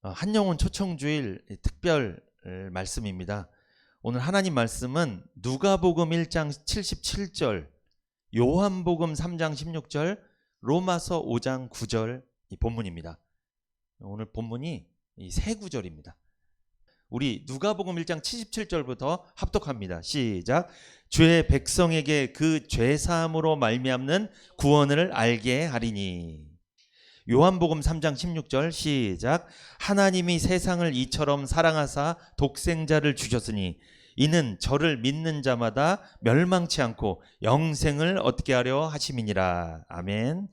한영혼 초청주일 특별 말씀입니다. 오늘 하나님 말씀은 누가복음 1장 77절, 요한복음 3장 16절, 로마서 5장 9절 이 본문입니다. 오늘 본문이 이 세 구절입니다. 우리 누가복음 1장 77절부터 합독합니다. 시작. 주의 백성에게 그 죄사함으로 말미암는 구원을 알게 하리니. 요한복음 3장 16절 시작. 하나님이 세상을 이처럼 사랑하사 독생자를 주셨으니 이는 저를 믿는 자마다 멸망치 않고 영생을 얻게 하려 하심이니라. 아멘.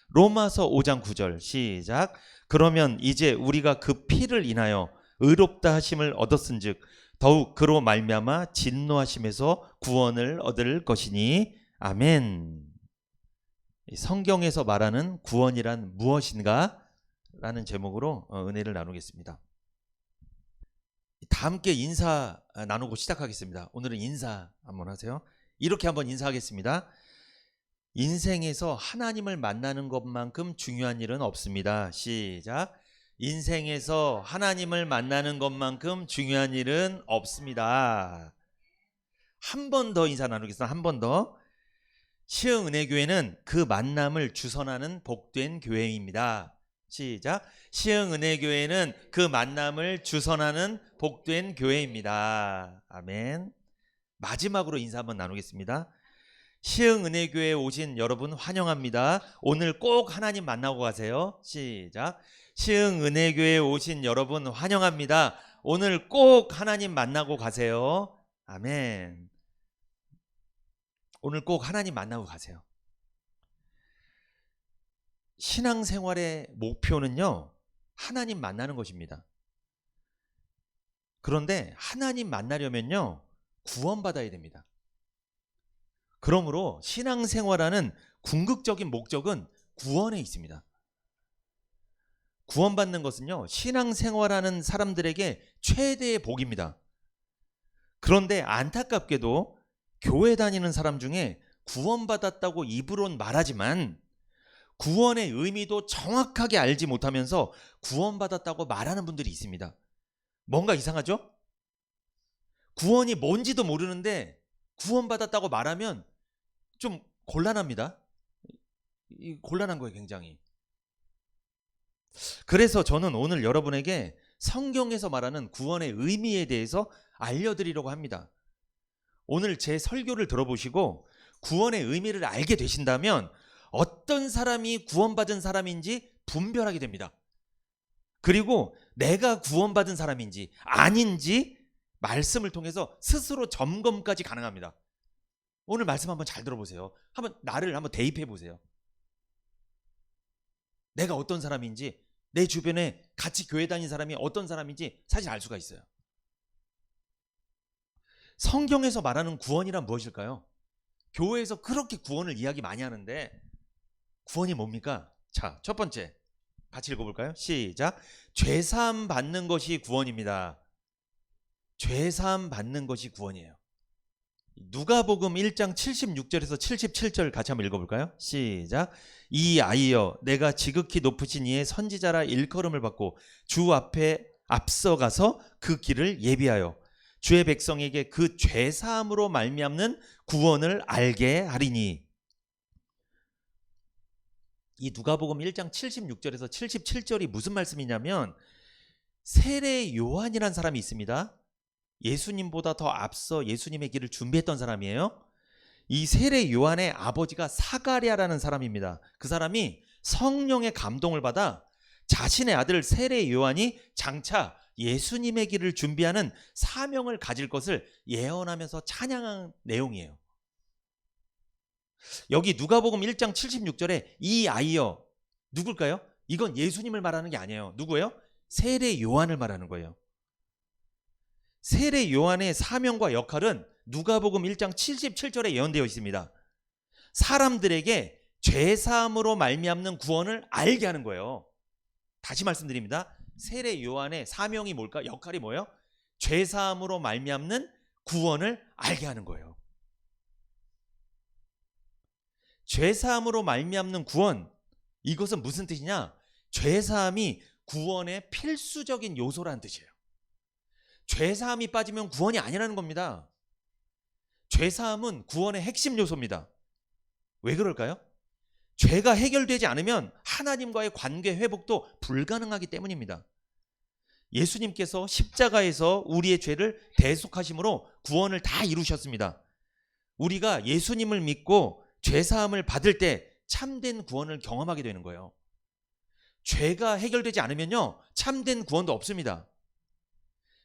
로마서 5장 9절 시작. 그러면 이제 우리가 그 피를 인하여 의롭다 하심을 얻었은즉 더욱 그로 말미암아 진노하심에서 구원을 얻을 것이니. 아멘. 성경에서 말하는 구원이란 무엇인가? 라는 제목으로 은혜를 나누겠습니다. 다 함께 인사 나누고 시작하겠습니다. 오늘은 인사 한번 하세요. 이렇게 한번 인사하겠습니다. 인생에서 하나님을 만나는 것만큼 중요한 일은 없습니다. 시작. 인생에서 하나님을 만나는 것만큼 중요한 일은 없습니다. 한 번 더 인사 나누겠습니다. 한 번 더. 시흥은혜교회는 그 만남을 주선하는 복된 교회입니다. 시작. 시흥은혜교회는 그 만남을 주선하는 복된 교회입니다. 아멘. 마지막으로 인사 한번 나누겠습니다. 시흥은혜교회에 오신 여러분 환영합니다. 오늘 꼭 하나님 만나고 가세요. 시작. 시흥은혜교회에 오신 여러분 환영합니다. 오늘 꼭 하나님 만나고 가세요. 아멘. 오늘 꼭 하나님 만나고 가세요. 신앙생활의 목표는요, 하나님 만나는 것입니다. 그런데 하나님 만나려면요, 구원받아야 됩니다. 그러므로 신앙생활하는 궁극적인 목적은 구원에 있습니다. 구원받는 것은요, 신앙생활하는 사람들에게 최대의 복입니다. 그런데 안타깝게도 교회 다니는 사람 중에 구원받았다고 입으론 말하지만 구원의 의미도 정확하게 알지 못하면서 구원받았다고 말하는 분들이 있습니다. 뭔가 이상하죠? 구원이 뭔지도 모르는데 구원받았다고 말하면 좀 곤란합니다. 곤란한 거예요, 굉장히. 그래서 저는 오늘 여러분에게 성경에서 말하는 구원의 의미에 대해서 알려드리려고 합니다. 오늘 제 설교를 들어보시고 구원의 의미를 알게 되신다면 어떤 사람이 구원받은 사람인지 분별하게 됩니다. 그리고 내가 구원받은 사람인지 아닌지 말씀을 통해서 스스로 점검까지 가능합니다. 오늘 말씀 한번 잘 들어보세요. 나를 한번 대입해 보세요. 내가 어떤 사람인지, 내 주변에 같이 교회 다닌 사람이 어떤 사람인지 사실 알 수가 있어요. 성경에서 말하는 구원이란 무엇일까요? 교회에서 그렇게 구원을 이야기 많이 하는데 구원이 뭡니까? 자, 첫 번째 같이 읽어볼까요? 시작. 죄사함 받는 것이 구원입니다. 죄사함 받는 것이 구원이에요. 누가복음 1장 76절에서 77절 같이 한번 읽어볼까요? 시작. 이 아이여, 내가 지극히 높으신 이의 선지자라 일컬음을 받고 주 앞에 앞서가서 그 길을 예비하여 주의 백성에게 그 죄사함으로 말미암는 구원을 알게 하리니. 이 누가복음 1장 76절에서 77절이 무슨 말씀이냐면 세례 요한이라는 사람이 있습니다. 예수님보다 더 앞서 예수님의 길을 준비했던 사람이에요. 이 세례 요한의 아버지가 사가랴라는 사람입니다. 그 사람이 성령의 감동을 받아 자신의 아들 세례 요한이 장차 예수님의 길을 준비하는 사명을 가질 것을 예언하면서 찬양한 내용이에요. 여기 누가복음 1장 76절에 이 아이여, 누굴까요? 이건 예수님을 말하는 게 아니에요. 누구예요? 세례 요한을 말하는 거예요. 세례 요한의 사명과 역할은 누가복음 1장 77절에 예언되어 있습니다. 사람들에게 죄사함으로 말미암는 구원을 알게 하는 거예요. 다시 말씀드립니다. 세례 요한의 사명이 뭘까? 역할이 뭐예요? 죄사함으로 말미암는 구원을 알게 하는 거예요. 죄사함으로 말미암는 구원, 이것은 무슨 뜻이냐? 죄사함이 구원의 필수적인 요소라는 뜻이에요. 죄사함이 빠지면 구원이 아니라는 겁니다. 죄사함은 구원의 핵심 요소입니다. 왜 그럴까요? 죄가 해결되지 않으면 하나님과의 관계 회복도 불가능하기 때문입니다. 예수님께서 십자가에서 우리의 죄를 대속하심으로 구원을 다 이루셨습니다. 우리가 예수님을 믿고 죄사함을 받을 때 참된 구원을 경험하게 되는 거예요. 죄가 해결되지 않으면요, 참된 구원도 없습니다.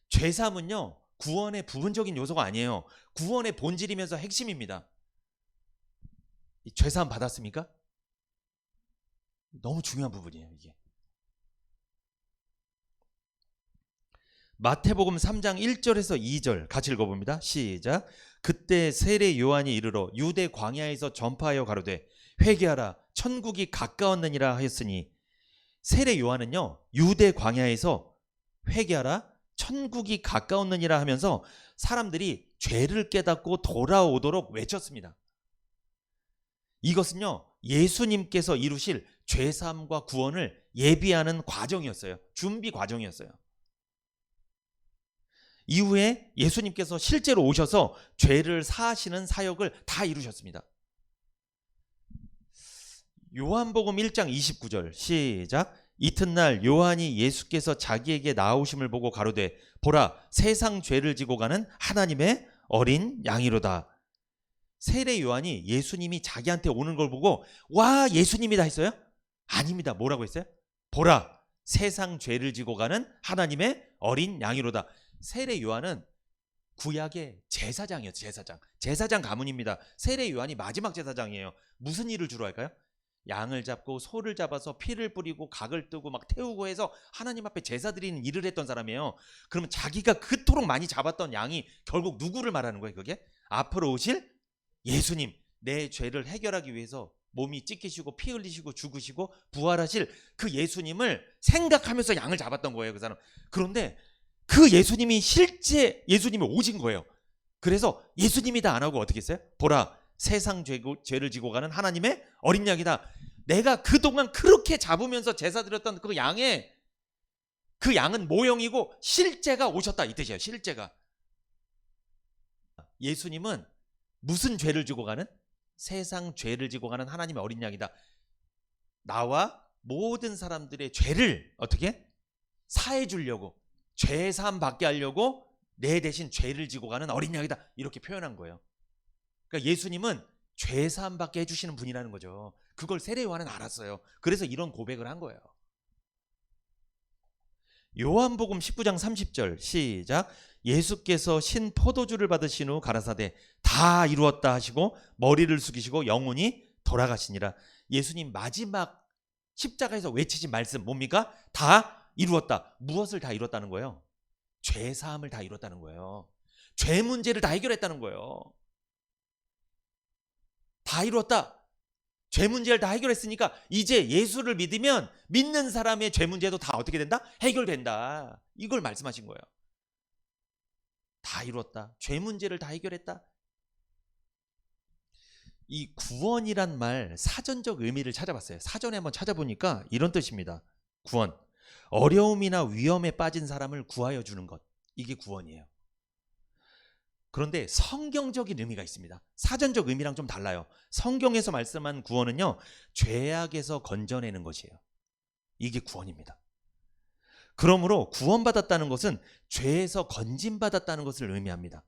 죄사함은요, 구원의 부분적인 요소가 아니에요. 구원의 본질이면서 핵심입니다. 죄사함 받았습니까? 너무 중요한 부분이에요, 이게. 마태복음 3장 1절에서 2절 같이 읽어봅니다. 시작. 그때 세례 요한이 이르러 유대 광야에서 전파하여 가로되 회개하라 천국이 가까웠느니라 하였으니, 세례 요한은요, 유대 광야에서 회개하라 천국이 가까웠느니라 하면서 사람들이 죄를 깨닫고 돌아오도록 외쳤습니다. 이것은요, 예수님께서 이루실 죄사함과 구원을 예비하는 과정이었어요. 준비 과정이었어요. 이후에 예수님께서 실제로 오셔서 죄를 사하시는 사역을 다 이루셨습니다. 요한복음 1장 29절 시작. 이튿날 요한이 예수께서 자기에게 나오심을 보고 가로되 보라 세상 죄를 지고 가는 하나님의 어린 양이로다. 세례 요한이 예수님이 자기한테 오는 걸 보고 와 예수님이다 했어요? 아닙니다. 뭐라고 했어요? 보라 세상 죄를 지고 가는 하나님의 어린 양이로다. 세례 요한은 구약의 제사장이었어요. 제사장 가문입니다. 세례 요한이 마지막 제사장이에요. 무슨 일을 주로 할까요? 양을 잡고 소를 잡아서 피를 뿌리고 각을 뜨고 막 태우고 해서 하나님 앞에 제사 드리는 일을 했던 사람이에요. 그러면 자기가 그토록 많이 잡았던 양이 결국 누구를 말하는 거예요? 그게 앞으로 오실 예수님, 내 죄를 해결하기 위해서 몸이 찢기시고 피 흘리시고 죽으시고 부활하실 그 예수님을 생각하면서 양을 잡았던 거예요, 그 사람. 그런데 그 예수님이 실제 예수님이 오신 거예요. 그래서 예수님이다 안 하고 어떻게 했어요? 보라 세상 죄를 지고 가는 하나님의 어린 양이다. 내가 그동안 그렇게 잡으면서 제사 드렸던 그 양의 그 양은 모형이고 실제가 오셨다 이 뜻이에요. 실제가. 예수님은 무슨 죄를 지고 가는? 세상 죄를 지고 가는 하나님의 어린 양이다. 나와 모든 사람들의 죄를 어떻게? 사해 주려고, 죄 사함 받게 하려고 내 대신 죄를 지고 가는 어린 양이다. 이렇게 표현한 거예요. 그러니까 예수님은 죄 사함 받게 해주시는 분이라는 거죠. 그걸 세례 요한은 알았어요. 그래서 이런 고백을 한 거예요. 요한복음 19장 30절 시작. 예수께서 신 포도주를 받으신 후 가라사대 다 이루었다 하시고 머리를 숙이시고 영원히 돌아가시니라. 예수님 마지막 십자가에서 외치신 말씀 뭡니까? 다 이루었다. 무엇을 다 이뤘다는 거예요? 죄 사함을 다 이뤘다는 거예요. 죄 문제를 다 해결했다는 거예요. 다 이뤘다. 죄 문제를 다 해결했으니까 이제 예수를 믿으면 믿는 사람의 죄 문제도 다 어떻게 된다? 해결된다. 이걸 말씀하신 거예요. 다 이뤘다. 죄 문제를 다 해결했다. 이 구원이란 말 사전적 의미를 찾아봤어요. 사전에 한번 찾아보니까 이런 뜻입니다. 구원. 어려움이나 위험에 빠진 사람을 구하여 주는 것. 이게 구원이에요. 그런데 성경적인 의미가 있습니다. 사전적 의미랑 좀 달라요. 성경에서 말씀한 구원은요, 죄악에서 건져내는 것이에요. 이게 구원입니다. 그러므로 구원받았다는 것은 죄에서 건진받았다는 것을 의미합니다.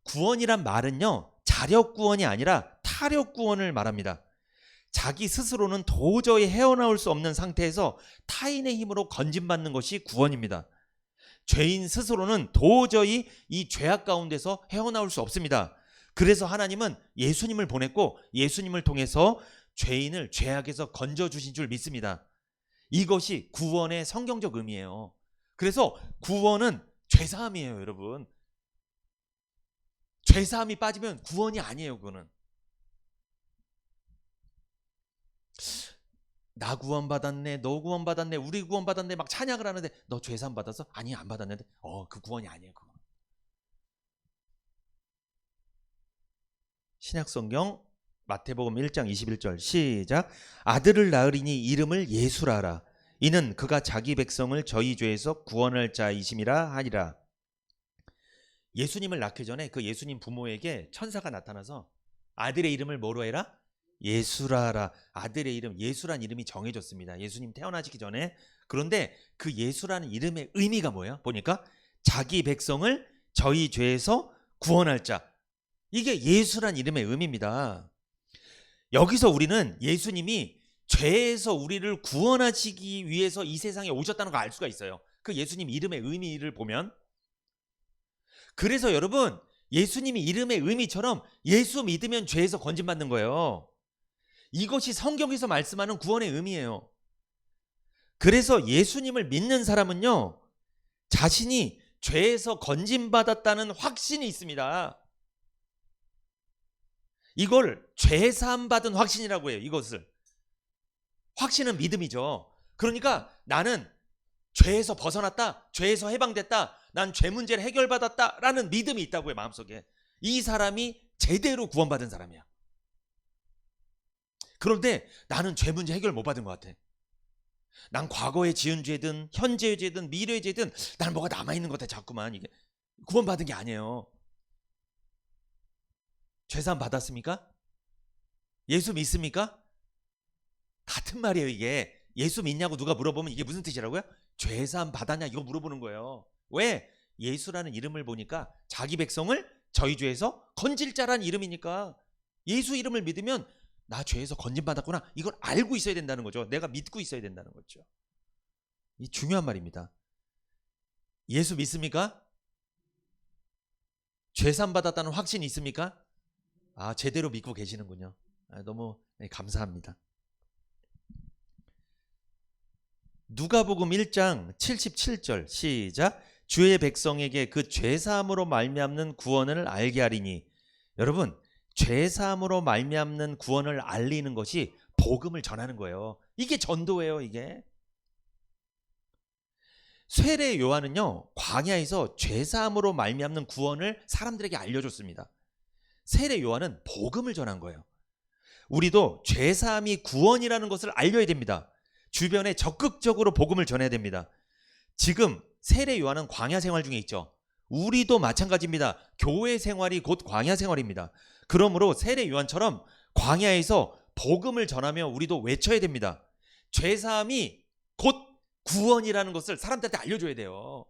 구원이란 말은요, 자력 구원이 아니라 타력 구원을 말합니다. 자기 스스로는 도저히 헤어나올 수 없는 상태에서 타인의 힘으로 건진받는 것이 구원입니다. 죄인 스스로는 도저히 이 죄악 가운데서 헤어나올 수 없습니다. 그래서 하나님은 예수님을 보냈고 예수님을 통해서 죄인을 죄악에서 건져주신 줄 믿습니다. 이것이 구원의 성경적 의미예요. 그래서 구원은 죄사함이에요, 여러분. 죄사함이 빠지면 구원이 아니에요, 그거는. 나 구원받았네, 너 구원받았네, 우리 구원받았네 막 찬양을 하는데 너 죄사함 받았어? 아니 안 받았는데 그 구원이 아니에요. 그거. 신약성경 마태복음 1장 21절 시작. 아들을 낳으리니 이름을 예수라 하라. 이는 그가 자기 백성을 저희 죄에서 구원할 자이심이라 하리라. 예수님을 낳기 전에 그 예수님 부모에게 천사가 나타나서 아들의 이름을 뭐로 해라? 예수라라. 아들의 이름, 예수란 이름이 정해졌습니다. 예수님 태어나시기 전에. 그런데 그 예수라는 이름의 의미가 뭐예요? 보니까 자기 백성을 저희 죄에서 구원할 자. 이게 예수란 이름의 의미입니다. 여기서 우리는 예수님이 죄에서 우리를 구원하시기 위해서 이 세상에 오셨다는 걸 알 수가 있어요. 그 예수님 이름의 의미를 보면. 그래서 여러분, 예수님이 이름의 의미처럼 예수 믿으면 죄에서 건진받는 거예요. 이것이 성경에서 말씀하는 구원의 의미예요. 그래서 예수님을 믿는 사람은요, 자신이 죄에서 건진받았다는 확신이 있습니다. 이걸 죄사함 받은 확신이라고 해요. 이것을. 확신은 믿음이죠. 그러니까 나는 죄에서 벗어났다, 죄에서 해방됐다, 난 죄 문제를 해결받았다라는 믿음이 있다고요. 마음속에. 이 사람이 제대로 구원받은 사람이야. 그런데 나는 죄 문제 해결 못 받은 것 같아. 난 과거에 지은 죄든 현재의 죄든 미래의 죄든 나는 뭐가 남아있는 것 같아. 자꾸만. 이게 구원받은 게 아니에요. 죄사함 받았습니까? 예수 믿습니까? 같은 말이에요. 이게 예수 믿냐고 누가 물어보면 이게 무슨 뜻이라고요? 죄사함 받았냐 이거 물어보는 거예요. 왜? 예수라는 이름을 보니까 자기 백성을 저희 죄에서 건질 자라는 이름이니까 예수 이름을 믿으면 나 죄에서 건진받았구나, 이걸 알고 있어야 된다는 거죠. 내가 믿고 있어야 된다는 거죠. 이 중요한 말입니다. 예수 믿습니까? 죄사함 받았다는 확신이 있습니까? 아, 제대로 믿고 계시는군요. 너무 감사합니다. 누가복음 1장 77절 시작. 주의 백성에게 그 죄사함으로 말미암는 구원을 알게 하리니. 여러분, 죄사함으로 말미암는 구원을 알리는 것이 복음을 전하는 거예요. 이게 전도예요. 이게. 세례 요한은요, 광야에서 죄사함으로 말미암는 구원을 사람들에게 알려줬습니다. 세례 요한은 복음을 전한 거예요. 우리도 죄사함이 구원이라는 것을 알려야 됩니다. 주변에 적극적으로 복음을 전해야 됩니다. 지금 세례 요한은 광야 생활 중에 있죠. 우리도 마찬가지입니다. 교회 생활이 곧 광야 생활입니다. 그러므로 세례 요한처럼 광야에서 복음을 전하며 우리도 외쳐야 됩니다. 죄사함이 곧 구원이라는 것을 사람들한테 알려줘야 돼요.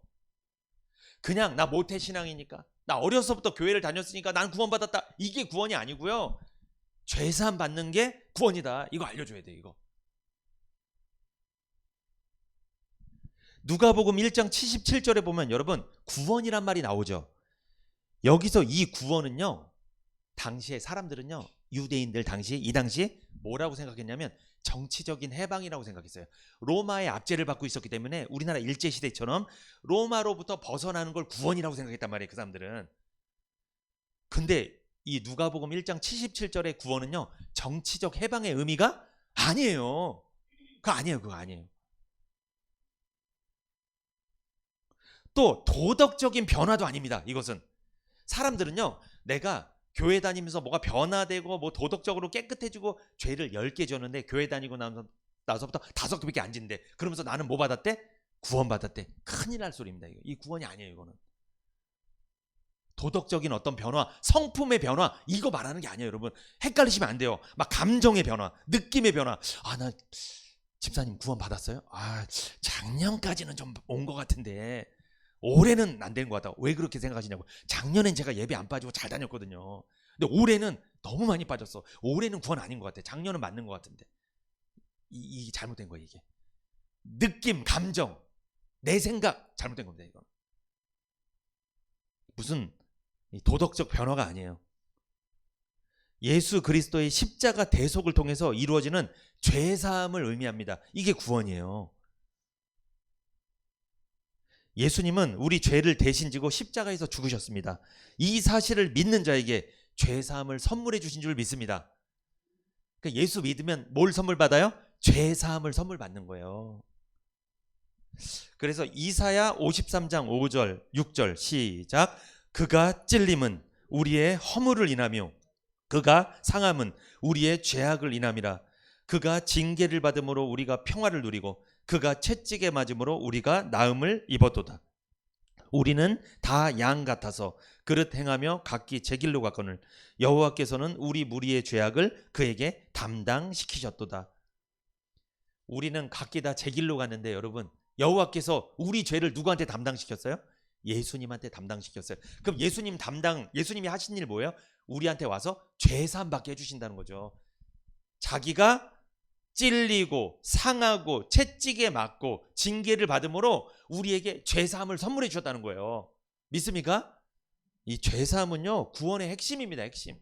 그냥 나 모태신앙이니까, 나 어려서부터 교회를 다녔으니까 난 구원받았다, 이게 구원이 아니고요. 죄사함 받는 게 구원이다, 이거 알려줘야 돼요. 이거. 누가복음 1장 77절에 보면 여러분, 구원이란 말이 나오죠. 여기서 이 구원은요, 당시에 사람들은요, 유대인들 이 당시에 뭐라고 생각했냐면 정치적인 해방이라고 생각했어요. 로마의 압제를 받고 있었기 때문에 우리나라 일제시대처럼 로마로부터 벗어나는 걸 구원이라고 생각했단 말이에요. 그 사람들은. 근데 이 누가복음 1장 77절의 구원은요, 정치적 해방의 의미가 아니에요. 그거 아니에요. 또 도덕적인 변화도 아닙니다. 이것은. 사람들은요, 내가 교회 다니면서 뭐가 변화되고 뭐 도덕적으로 깨끗해지고 죄를 10개 졌는데 교회 다니고 나서부터 5개밖에 안 짓는데, 그러면서 나는 뭐 받았대? 구원 받았대. 큰일 날 소리입니다. 이 구원이 아니에요. 이거는 도덕적인 어떤 변화, 성품의 변화, 이거 말하는 게 아니에요. 여러분, 헷갈리시면 안 돼요. 막 감정의 변화, 느낌의 변화. 아, 나 집사님 구원 받았어요? 아, 작년까지는 좀 온 것 같은데 올해는 안 된 것 같다. 왜 그렇게 생각하시냐고. 작년엔 제가 예배 안 빠지고 잘 다녔거든요. 근데 올해는 너무 많이 빠졌어. 올해는 구원 아닌 것 같아. 작년은 맞는 것 같은데. 이게 잘못된 거예요. 이게 느낌, 감정, 내 생각 잘못된 겁니다. 이거 무슨 도덕적 변화가 아니에요. 예수 그리스도의 십자가 대속을 통해서 이루어지는 죄사함을 의미합니다. 이게 구원이에요. 예수님은 우리 죄를 대신 지고 십자가에서 죽으셨습니다. 이 사실을 믿는 자에게 죄사함을 선물해 주신 줄 믿습니다. 그러니까 예수 믿으면 뭘 선물 받아요? 죄사함을 선물 받는 거예요. 그래서 이사야 53장 5절 6절 시작. 그가 찔림은 우리의 허물을 인하며 그가 상함은 우리의 죄악을 인함이라. 그가 징계를 받음으로 우리가 평화를 누리고 그가 채찍에 맞음으로 우리가 나음을 입었도다. 우리는 다 양 같아서 그릇 행하며 각기 제 길로 갔거늘 여호와께서는 우리 무리의 죄악을 그에게 담당시키셨도다. 우리는 각기 다 제 길로 갔는데 여러분, 여호와께서 우리 죄를 누구한테 담당시켰어요? 예수님한테 담당시켰어요. 그럼 예수님이 하신 일 뭐예요? 우리한테 와서 죄 사함 받게 해주신다는 거죠. 자기가 찔리고 상하고 채찍에 맞고 징계를 받음으로 우리에게 죄사함을 선물해 주셨다는 거예요. 믿습니까? 이 죄사함은요, 구원의 핵심입니다. 핵심.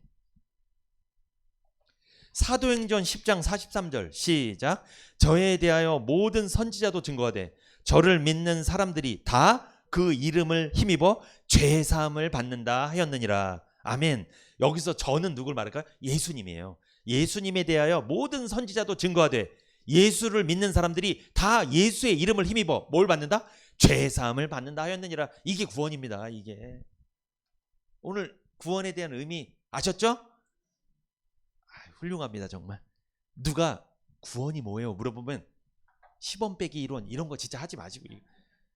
사도행전 10장 43절 시작. 저에 대하여 모든 선지자도 증거하되 저를 믿는 사람들이 다 그 이름을 힘입어 죄사함을 받는다 하였느니라. 아멘. 여기서 저는 누굴 말할까요? 예수님이에요. 예수님에 대하여 모든 선지자도 증거하되 예수를 믿는 사람들이 다 예수의 이름을 힘입어 뭘 받는다? 죄사함을 받는다 하였느니라. 이게 구원입니다. 이게 오늘 구원에 대한 의미 아셨죠? 훌륭합니다. 정말. 누가 구원이 뭐예요? 물어보면 10원 빼기 1원 이런 거 진짜 하지 마시고,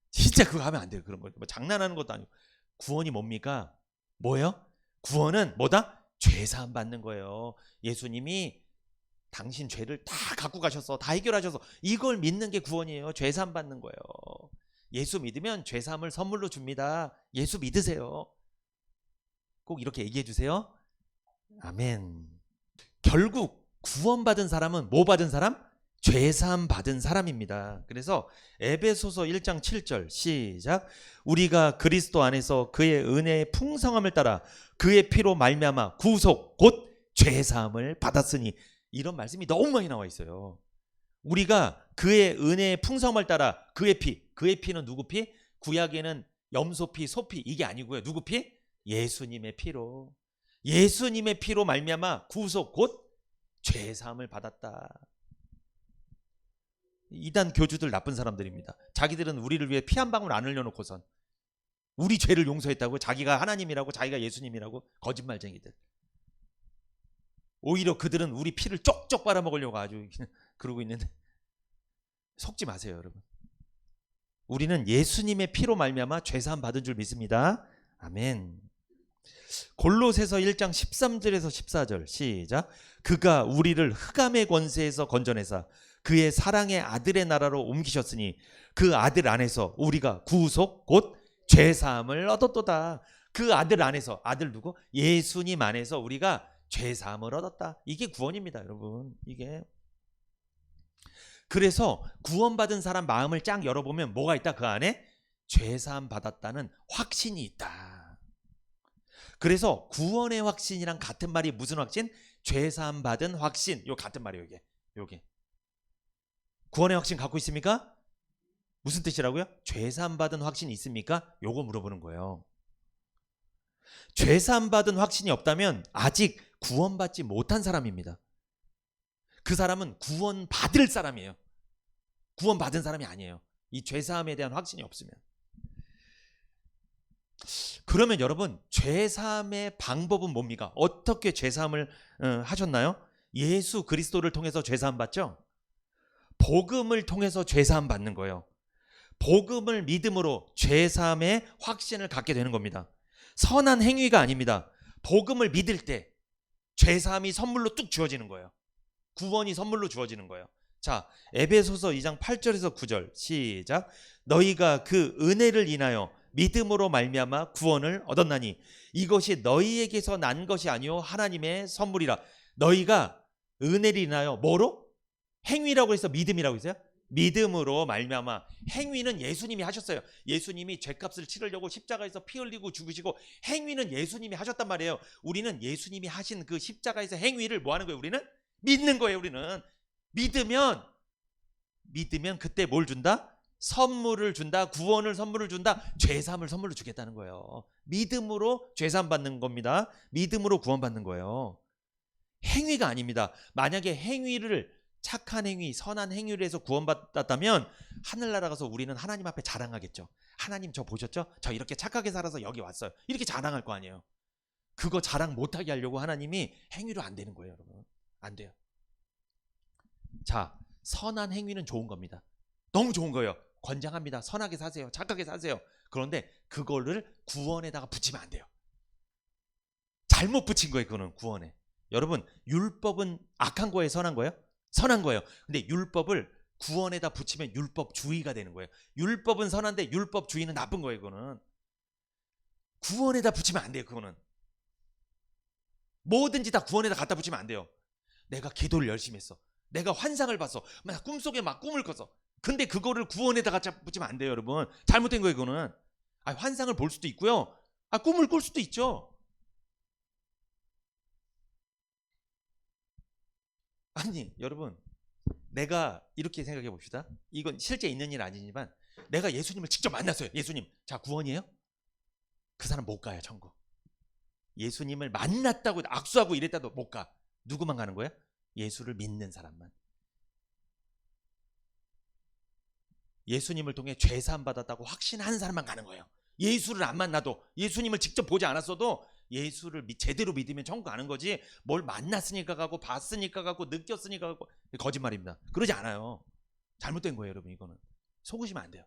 진짜 그거 하면 안 돼요. 그런 거 뭐 장난하는 것도 아니고. 구원이 뭡니까? 뭐예요? 구원은 뭐다? 죄사함 받는 거예요. 예수님이 당신 죄를 다 갖고 가셔서 다 해결하셔서 이걸 믿는 게 구원이에요. 죄사함 받는 거예요. 예수 믿으면 죄사함을 선물로 줍니다. 예수 믿으세요. 꼭 이렇게 얘기해 주세요. 아멘. 결국 구원받은 사람은 뭐 받은 사람? 죄사함 받은 사람입니다. 그래서 에베소서 1장 7절 시작. 우리가 그리스도 안에서 그의 은혜의 풍성함을 따라 그의 피로 말미암아 구속 곧 죄사함을 받았으니, 이런 말씀이 너무 많이 나와 있어요. 우리가 그의 은혜의 풍성함을 따라 그의 피는 누구 피? 구약에는 염소피, 소피 이게 아니고요. 누구 피? 예수님의 피로. 예수님의 피로 말미암아 구속 곧 죄사함을 받았다. 이단 교주들 나쁜 사람들입니다. 자기들은 우리를 위해 피 한 방울 안 흘려놓고선 우리 죄를 용서했다고, 자기가 하나님이라고, 자기가 예수님이라고. 거짓말쟁이들. 오히려 그들은 우리 피를 쪽쪽 빨아먹으려고 아주 그러고 있는데 속지 마세요, 여러분. 우리는 예수님의 피로 말미암아 죄사함 받은 줄 믿습니다. 아멘. 골로새서 1장 13절에서 14절 시작. 그가 우리를 흑암의 권세에서 건져내사 그의 사랑의 아들의 나라로 옮기셨으니 그 아들 안에서 우리가 구속 곧 죄사함을 얻었도다. 그 아들 안에서, 아들 누구? 예수님 안에서 우리가 죄사함을 얻었다. 이게 구원입니다, 여러분. 이게. 그래서 구원받은 사람 마음을 쫙 열어보면 뭐가 있다? 그 안에 죄사함 받았다는 확신이 있다. 그래서 구원의 확신이랑 같은 말이 무슨 확신? 죄사함 받은 확신. 요 같은 말이에요, 요게. 구원의 확신 갖고 있습니까? 무슨 뜻이라고요? 죄사함 받은 확신이 있습니까? 요거 물어보는 거예요. 죄사함 받은 확신이 없다면 아직 구원받지 못한 사람입니다. 그 사람은 구원 받을 사람이에요. 구원 받은 사람이 아니에요. 이 죄사함에 대한 확신이 없으면. 그러면 여러분, 죄사함의 방법은 뭡니까? 어떻게 죄사함을 하셨나요? 예수 그리스도를 통해서 죄사함 받죠? 복음을 통해서 죄사함 받는 거예요. 복음을 믿음으로 죄사함의 확신을 갖게 되는 겁니다. 선한 행위가 아닙니다. 복음을 믿을 때 죄사함이 선물로 뚝 주어지는 거예요. 구원이 선물로 주어지는 거예요. 자, 에베소서 2장 8절에서 9절 시작. 너희가 그 은혜를 인하여 믿음으로 말미암아 구원을 얻었나니 이것이 너희에게서 난 것이 아니요 하나님의 선물이라. 너희가 은혜를 인하여 뭐로? 행위라고 해서 믿음이라고 했어요. 믿음으로 말미암아. 행위는 예수님이 하셨어요. 예수님이 죄값을 치르려고 십자가에서 피 흘리고 죽으시고, 행위는 예수님이 하셨단 말이에요. 우리는 예수님이 하신 그 십자가에서 행위를 뭐 하는 거예요? 우리는 믿는 거예요. 우리는 믿으면 그때 뭘 준다? 선물을 준다. 구원을 선물을 준다. 죄사함을 선물로 주겠다는 거예요. 믿음으로 죄사함 받는 겁니다. 믿음으로 구원받는 거예요. 행위가 아닙니다. 만약에 행위를, 착한 행위, 선한 행위를 해서 구원받았다면 하늘나라 가서 우리는 하나님 앞에 자랑하겠죠. 하나님 저 보셨죠? 저 이렇게 착하게 살아서 여기 왔어요. 이렇게 자랑할 거 아니에요. 그거 자랑 못하게 하려고 하나님이 행위로 안 되는 거예요, 여러분. 안 돼요. 자, 선한 행위는 좋은 겁니다. 너무 좋은 거예요. 권장합니다. 선하게 사세요. 착하게 사세요. 그런데 그거를 구원에다가 붙이면 안 돼요. 잘못 붙인 거예요. 그거는 구원에. 여러분, 율법은 악한 거예요, 선한 거예요? 선한 거예요. 근데 율법을 구원에다 붙이면 율법주의가 되는 거예요. 율법은 선한데 율법주의는 나쁜 거예요. 그거는 구원에다 붙이면 안 돼요. 그거는 뭐든지 다 구원에다 갖다 붙이면 안 돼요. 내가 기도를 열심히 했어. 내가 환상을 봤어. 막 꿈속에 막 꿈을 꿨어. 근데 그거를 구원에다 갖다 붙이면 안 돼요. 여러분, 잘못된 거예요. 그거는. 환상을 볼 수도 있고요. 꿈을 꿀 수도 있죠. 아니, 여러분, 내가 이렇게 생각해 봅시다. 이건 실제 있는 일 아니지만 내가 예수님을 직접 만났어요. 예수님, 자, 구원이에요? 그 사람 못 가요, 천국. 예수님을 만났다고 악수하고 이랬다도 못 가. 누구만 가는 거예요? 예수를 믿는 사람만. 예수님을 통해 죄사함 받았다고 확신한 사람만 가는 거예요. 예수를 안 만나도, 예수님을 직접 보지 않았어도 예수를 제대로 믿으면 천국 가는 거지, 뭘 만났으니까 가고 봤으니까 가고 느꼈으니까 가고, 거짓말입니다. 그러지 않아요. 잘못된 거예요. 여러분, 이거는 속으시면 안 돼요.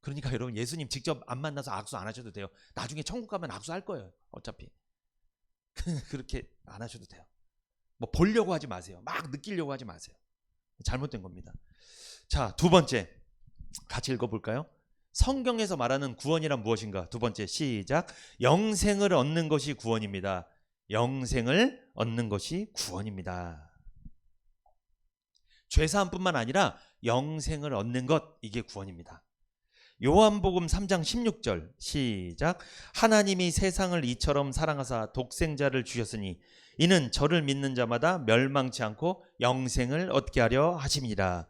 그러니까 여러분, 예수님 직접 안 만나서 악수 안 하셔도 돼요. 나중에 천국 가면 악수할 거예요. 어차피. 그렇게 안 하셔도 돼요. 뭐 보려고 하지 마세요. 막 느끼려고 하지 마세요. 잘못된 겁니다. 자, 두 번째 같이 읽어볼까요? 성경에서 말하는 구원이란 무엇인가? 두 번째, 시작. 영생을 얻는 것이 구원입니다. 영생을 얻는 것이 구원입니다. 죄사함뿐만 아니라 영생을 얻는 것, 이게 구원입니다. 요한복음 3장 16절 시작. 하나님이 세상을 이처럼 사랑하사 독생자를 주셨으니 이는 저를 믿는 자마다 멸망치 않고 영생을 얻게 하려 하심이라.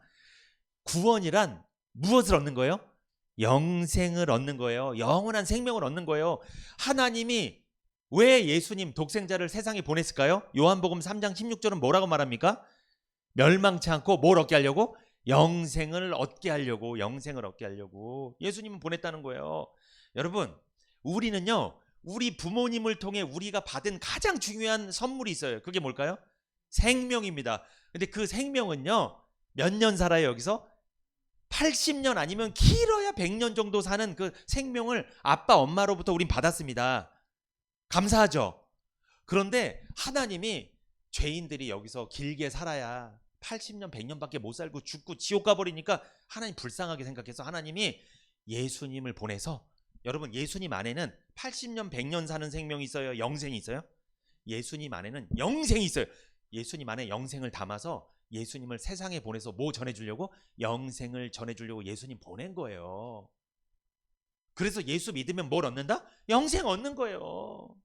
구원이란 무엇을 얻는 거예요? 영생을 얻는 거예요. 영원한 생명을 얻는 거예요. 하나님이 왜 예수님 독생자를 세상에 보냈을까요? 요한복음 3장 16절은 뭐라고 말합니까? 멸망치 않고 뭘 얻게 하려고? 영생을 얻게 하려고. 영생을 얻게 하려고 예수님은 보냈다는 거예요. 여러분, 우리는요, 우리 부모님을 통해 우리가 받은 가장 중요한 선물이 있어요. 그게 뭘까요? 생명입니다. 근데 그 생명은요, 몇 년 살아요? 여기서 80년 아니면 길어야 100년 정도 사는 그 생명을 아빠 엄마로부터 우린 받았습니다. 감사하죠. 그런데 하나님이 죄인들이 여기서 길게 살아야 80년 100년밖에 못 살고 죽고 지옥 가버리니까 하나님 불쌍하게 생각해서 하나님이 예수님을 보내서, 여러분, 예수님 안에는 80년 100년 사는 생명이 있어요? 영생이 있어요? 예수님 안에는 영생이 있어요. 예수님 안에 영생을 담아서 예수님을 세상에 보내서 뭐 전해주려고? 영생을 전해주려고 예수님 보낸 거예요. 그래서 예수 믿으면 뭘 얻는다? 영생 얻는 거예요.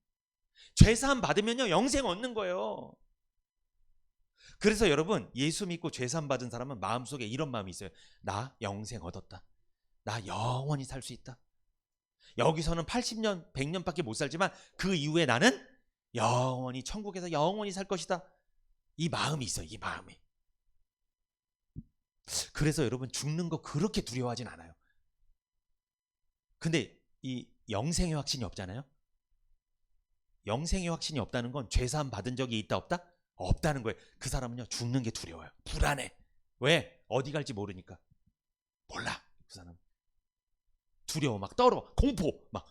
죄사함 받으면요, 영생 얻는 거예요. 그래서 여러분, 예수 믿고 죄사함 받은 사람은 마음속에 이런 마음이 있어요. 나 영생 얻었다. 나 영원히 살 수 있다. 여기서는 80년 100년밖에 못 살지만 그 이후에 나는 영원히 천국에서 영원히 살 것이다. 이 마음이 있어요. 이 마음이. 그래서 여러분, 죽는 거 그렇게 두려워하진 않아요. 근데 이 영생의 확신이 없잖아요. 영생의 확신이 없다는 건 죄사함 받은 적이 있다 없다? 없다는 거예요. 그 사람은요, 죽는 게 두려워요. 불안해. 왜? 어디 갈지 모르니까. 몰라. 그 사람 두려워. 막 떨어. 공포. 막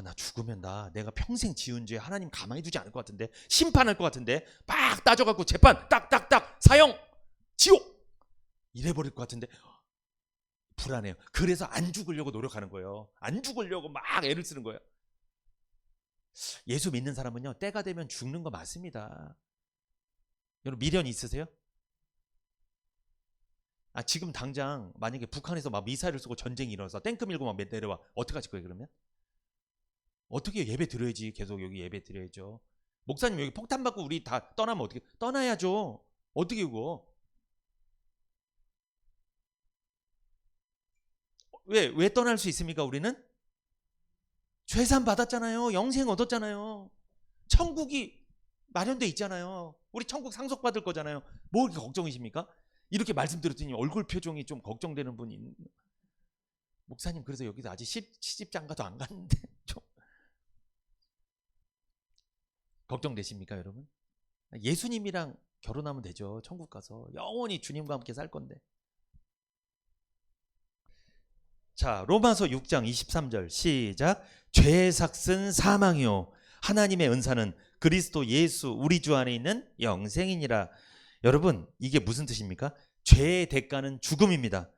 나 죽으면 내가 평생 지은 죄 하나님 가만히 두지 않을 것 같은데, 심판할 것 같은데, 막 따져갖고 재판 딱딱딱 사형 지옥 이래버릴 것 같은데 불안해요. 그래서 안 죽으려고 노력하는 거예요. 안 죽으려고 막 애를 쓰는 거예요. 예수 믿는 사람은요, 때가 되면 죽는 거 맞습니다. 여러분, 미련이 있으세요? 지금 당장 만약에 북한에서 막 미사일을 쏘고 전쟁이 일어나서 탱크 밀고 막 내려와, 어떻게 하실 거예요? 그러면 어떻게? 예배 드려야지. 계속 여기 예배 드려야죠. 목사님, 여기 폭탄 받고 우리 다 떠나면 어떻게? 떠나야죠. 어떻게 그거? 왜 떠날 수 있습니까? 우리는 죄산 받았잖아요. 영생 얻었잖아요. 천국이 마련돼 있잖아요. 우리 천국 상속받을 거잖아요. 뭐 이렇게 걱정이십니까? 이렇게 말씀드렸더니 얼굴 표정이 좀 걱정되는 분이 있는. 목사님, 그래서 여기서 아직 시집장가도 안 갔는데 좀 걱정되십니까, 여러분? 예수님이랑 결혼하면 되죠. 천국 가서 영원히 주님과 함께 살 건데. 자, 로마서 6장 23절 시작. 죄의 삭은 사망이요 하나님의 은사는 그리스도 예수 우리 주 안에 있는 영생이니라. 여러분, 이게 무슨 뜻입니까? 죄의 대가는 죽음입니다.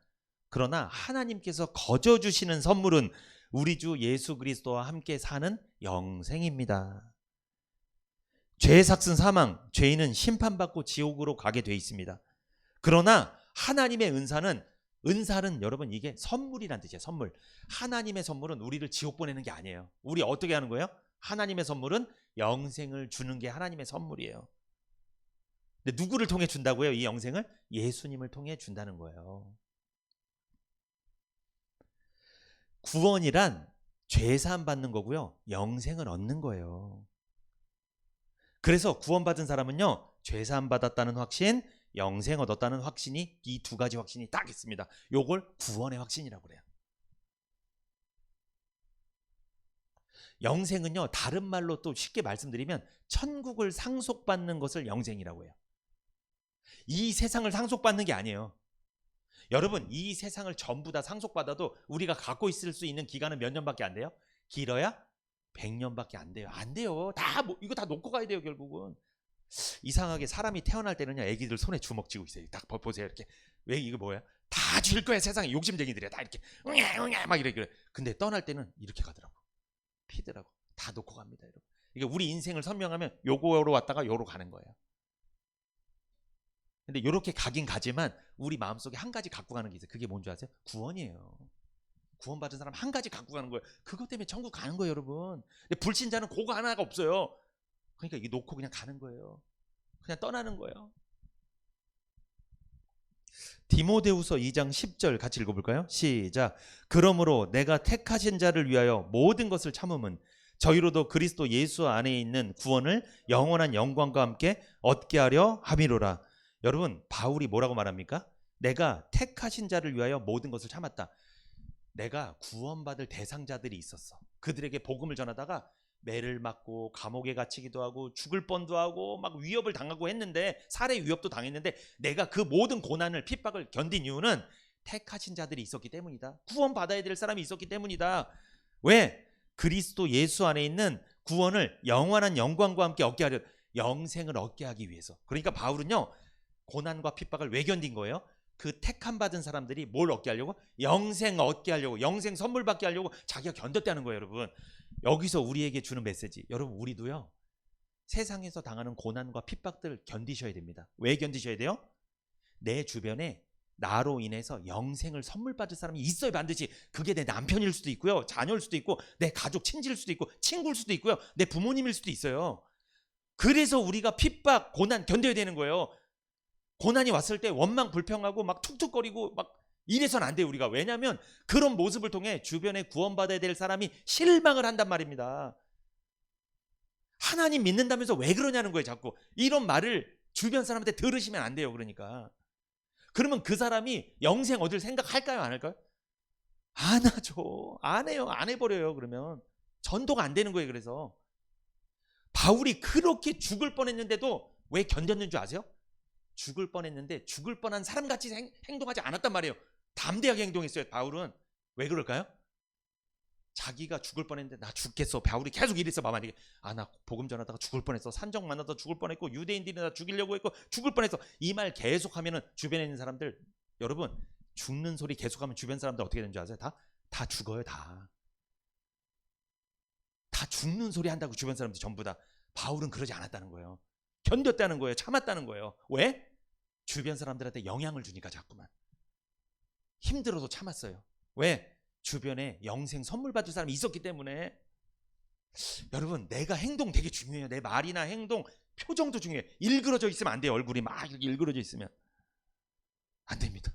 그러나 하나님께서 거저 주시는 선물은 우리 주 예수 그리스도와 함께 사는 영생입니다. 죄의 삭은 사망, 죄인은 심판받고 지옥으로 가게 돼 있습니다. 그러나 하나님의 은사는 여러분 이게 선물이란 뜻이에요. 선물. 하나님의 선물은 우리를 지옥 보내는 게 아니에요. 우리 어떻게 하는 거예요? 하나님의 선물은 영생을 주는 게 하나님의 선물이에요. 근데 누구를 통해 준다고요? 이 영생을? 예수님을 통해 준다는 거예요. 구원이란 죄사함 받는 거고요. 영생을 얻는 거예요. 그래서 구원받은 사람은요, 죄사함 받았다는 확신, 영생 얻었다는 확신이, 이 두 가지 확신이 딱 있습니다. 요걸 구원의 확신이라고 그래요. 영생은요, 다른 말로 또 쉽게 말씀드리면 천국을 상속받는 것을 영생이라고 해요. 이 세상을 상속받는 게 아니에요. 여러분, 이 세상을 전부 다 상속받아도 우리가 갖고 있을 수 있는 기간은 몇 년밖에 안 돼요? 길어야 100년밖에 안 돼요. 안 돼요. 이거 다 놓고 가야 돼요, 결국은. 이상하게 사람이 태어날 때는요, 애기들 손에 주먹 쥐고 있어요. 딱 보세요, 이렇게. 왜 이거 뭐야? 다 줄 거야, 세상에. 욕심쟁이들이야. 다 이렇게 웅야 막 이래. 근데 떠날 때는 이렇게 가더라고. 피더라고. 다 놓고 갑니다, 여러분. 이게 우리 인생을 선명하면 요거로 왔다가 요로 가는 거예요. 근데 요렇게 가긴 가지만 우리 마음속에 한 가지 갖고 가는 게 있어요. 그게 뭔지 아세요? 구원이에요. 구원받은 사람 한 가지 갖고 가는 거예요. 그것 때문에 천국 가는 거예요, 여러분. 근데 불신자는 그거 하나가 없어요. 그러니까 이게 놓고 그냥 가는 거예요. 그냥 떠나는 거예요. 디모데후서 2장 10절 같이 읽어볼까요? 시작. 그러므로 내가 택하신 자를 위하여 모든 것을 참음은 저희로도 그리스도 예수 안에 있는 구원을 영원한 영광과 함께 얻게 하려 함이로라. 여러분, 바울이 뭐라고 말합니까? 내가 택하신 자를 위하여 모든 것을 참았다. 내가 구원받을 대상자들이 있었어. 그들에게 복음을 전하다가 매를 맞고 감옥에 갇히기도 하고 죽을 뻔도 하고 막 위협을 당하고 했는데, 살해 위협도 당했는데, 내가 그 모든 고난을 핍박을 견딘 이유는 택하신 자들이 있었기 때문이다. 구원받아야 될 사람이 있었기 때문이다. 왜? 그리스도 예수 안에 있는 구원을 영원한 영광과 함께 얻게 하려, 영생을 얻게 하기 위해서. 그러니까 바울은요, 고난과 핍박을 왜 견딘 거예요? 그 택함 받은 사람들이 뭘 얻게 하려고? 영생 얻게 하려고, 영생 선물 받게 하려고 자기가 견뎠다는 거예요, 여러분. 여기서 우리에게 주는 메시지, 여러분, 우리도요, 세상에서 당하는 고난과 핍박들을 견디셔야 됩니다. 왜 견디셔야 돼요? 내 주변에 나로 인해서 영생을 선물 받을 사람이 있어요, 반드시. 그게 내 남편일 수도 있고요, 자녀일 수도 있고, 내 가족 친지일 수도 있고, 친구일 수도 있고요, 내 부모님일 수도 있어요. 그래서 우리가 핍박, 고난 견뎌야 되는 거예요. 고난이 왔을 때 원망 불평하고 막 툭툭거리고 막 이래서는 안 돼요, 우리가. 왜냐하면 그런 모습을 통해 주변에 구원받아야 될 사람이 실망을 한단 말입니다. 하나님 믿는다면서 왜 그러냐는 거예요, 자꾸. 이런 말을 주변 사람한테 들으시면 안 돼요. 그러니까 그러면 그 사람이 영생 얻을 생각할까요, 안 할까요? 안 하죠. 안 해요. 안 해버려요. 그러면 전도가 안 되는 거예요. 그래서 바울이 그렇게 죽을 뻔했는데도 왜 견뎠는 줄 아세요? 죽을 뻔했는데 죽을 뻔한 사람같이 행동하지 않았단 말이에요. 담대하게 행동했어요, 바울은. 왜 그럴까요? 자기가 죽을 뻔했는데 나 죽겠어. 바울이 계속 이랬어, 마음에. 나 복음 전하다가 죽을 뻔했어. 산적 만나다 죽을 뻔했고, 유대인들이 나 죽이려고 했고 죽을 뻔했어. 이 말 계속하면은 주변에 있는 사람들, 여러분, 죽는 소리 계속하면 주변 사람들 어떻게 되는 줄 아세요? 다 죽어요. 다 죽는 소리 한다고, 주변 사람들 전부 다. 바울은 그러지 않았다는 거예요. 견뎠다는 거예요. 참았다는 거예요. 왜? 주변 사람들한테 영향을 주니까. 자꾸만 힘들어도 참았어요. 왜? 주변에 영생 선물 받을 사람이 있었기 때문에. 여러분, 내가 행동 되게 중요해요. 내 말이나 행동, 표정도 중요해요. 일그러져 있으면 안 돼요. 얼굴이 막 이렇게 일그러져 있으면 안 됩니다.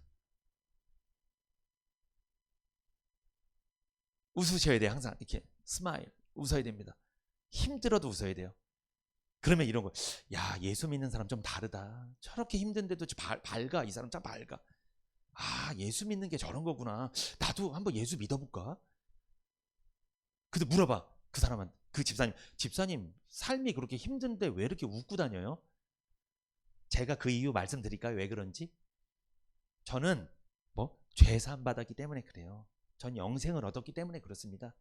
웃으셔야 돼요. 항상 이렇게 스마일, 웃어야 됩니다. 힘들어도 웃어야 돼요. 그러면 이런 거, 야, 예수 믿는 사람 좀 다르다. 저렇게 힘든데도 밝아. 이 사람 참 밝아. 예수 믿는 게 저런 거구나. 나도 한번 예수 믿어볼까? 근데 물어봐, 그 사람은, 그 집사님 삶이 그렇게 힘든데 왜 이렇게 웃고 다녀요? 제가 그 이유 말씀드릴까요? 왜 그런지? 저는 죄사함 받았기 때문에 그래요. 전 영생을 얻었기 때문에 그렇습니다.